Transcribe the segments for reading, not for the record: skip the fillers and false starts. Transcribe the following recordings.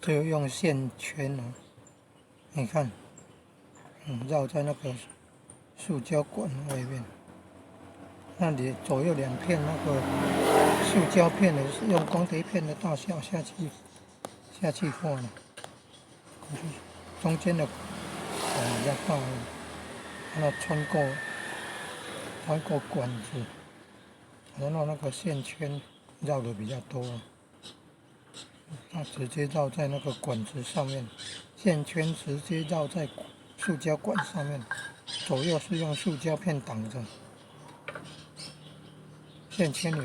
就用线圈啊，你看，绕在那个塑胶管外面。那里左右两片那个塑胶片的是用光碟片的大小下去画的，中间的比较大，它穿过管子，然后那个线圈绕的比较多，它直接绕在那个管子上面，线圈直接绕在塑胶管上面，左右是用塑胶片挡着。线圈有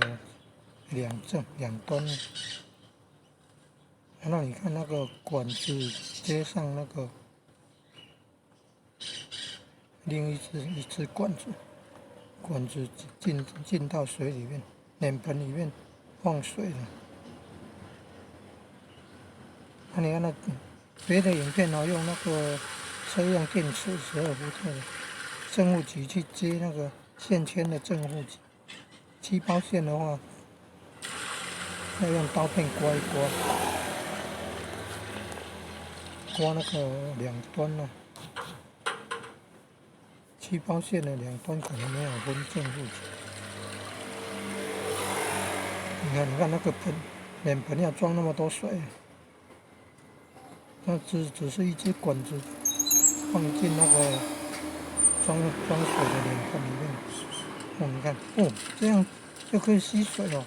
两端，然后你看那个管子接上那个另一只管子进到水里面，脸盆里面放水了。你看那别的影片用那个车用电池12伏特的正负极去接那个线圈的正负极，气包线的话要用刀片刮一刮那个两端呢，气包线的两端可能没有分正负极。你看那个脸盆要装那么多水，那只是一只管子放进那个装水的脸盆里面。你看，这样就可以吸水了。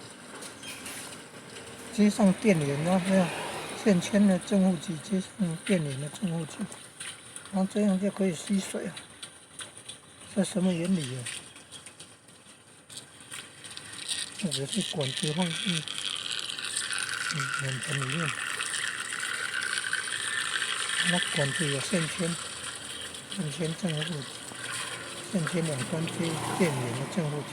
接上电源啊，这样线圈的正负极接上电源的正负极，然后这样就可以吸水啊。这什么原理啊？这只是管子放进脸盆里面，那管子有线圈正负极，线圈两端接电源的正负极。